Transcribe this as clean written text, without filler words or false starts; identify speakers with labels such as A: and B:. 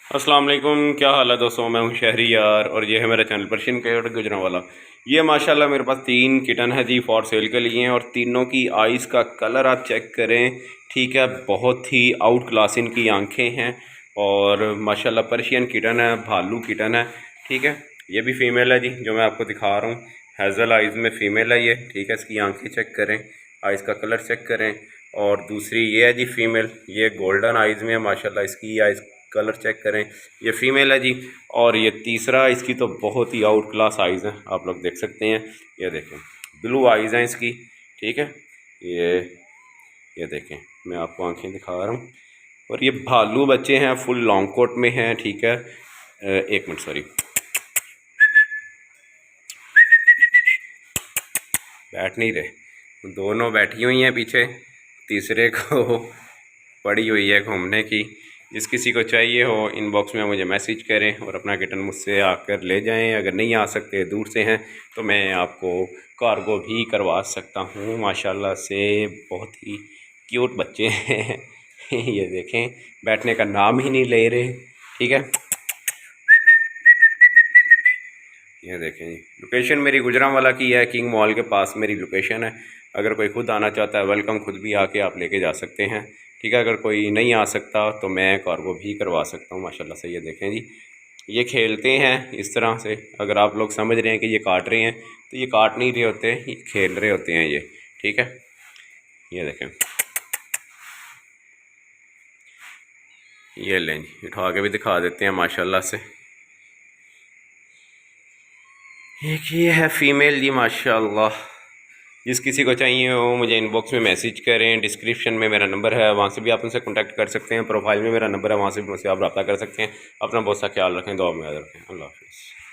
A: अस्सलाम वालेकुम, क्या हाल है दोस्तों। मैं हूं शहरी यार और ये है मेरा चैनल पर्शियन कैट गुजरांवाला। ये माशाल्लाह मेरे पास 3 किटन है जी, फॉर सेल के लिए हैं और तीनों की आइज़ का कलर आप चेक करें, ठीक है। बहुत ही आउट क्लास इनकी आंखें हैं और माशाल्लाह पर्शियन किटन है, भालू किटन है, ठीक है। ये भी फ़ीमेल है जी, जो मैं आपको दिखा रहा हूँ। हैज़ल आइज़ में फ़ीमेल है ये, ठीक है। इसकी आंखें चेक करें, आइज़ का कलर चेक करें। और दूसरी ये है जी फ़ीमेल, ये गोल्डन आइज़ में है माशाल्लाह। इसकी आइज़ कलर चेक करें, ये फ़ीमेल है जी। और ये तीसरा, इसकी तो बहुत ही आउट क्लास आइज़ हैं, आप लोग देख सकते हैं। ये देखें, ब्लू आइज़ हैं इसकी, ठीक है। ये देखें, मैं आपको आंखें दिखा रहा हूँ। और ये भालू बच्चे हैं, फुल लॉन्ग कोट में हैं, ठीक है। एक मिनट, सॉरी, बैठ नहीं रहे, दोनों बैठी हुई हैं पीछे, तीसरे को पड़ी हुई है घूमने की। जिस किसी को चाहिए हो इनबॉक्स में मुझे मैसेज करें और अपना किटन मुझसे आकर ले जाएं। अगर नहीं आ सकते, दूर से हैं, तो मैं आपको कार्गो भी करवा सकता हूँ। माशाल्लाह से बहुत ही क्यूट बच्चे हैं। ये देखें, बैठने का नाम ही नहीं ले रहे, ठीक है। ये देखें जी, लोकेशन मेरी गुजरांवाला की है, किंग मॉल के पास मेरी लोकेशन है। अगर कोई खुद आना चाहता है, वेलकम, खुद भी आके आप लेके जा सकते हैं, ठीक है। अगर कोई नहीं आ सकता तो मैं कार्गो भी करवा सकता हूँ माशाल्लाह से। ये देखें जी, ये खेलते हैं इस तरह से। अगर आप लोग समझ रहे हैं कि ये काट रहे हैं, तो ये काट नहीं रहे होते, ये खेल रहे होते हैं ये, ठीक है। ये देखें, ये लें जी, उठा के भी दिखा देते हैं माशाल्लाह से। एक ये है फ़ीमेल जी माशाल्लाह। जिस किसी को चाहिए हो मुझे इनबॉक्स में मैसेज करें, डिस्क्रिप्शन में मेरा नंबर है, वहाँ से भी आप उनसे कांटेक्ट कर सकते हैं। प्रोफाइल में मेरा नंबर है, वहाँ से भी मुझसे आप रब्ता कर सकते हैं। अपना बहुत सा ख्याल रखें, दुआ में याद रखें। अल्लाह हाफ़िज़।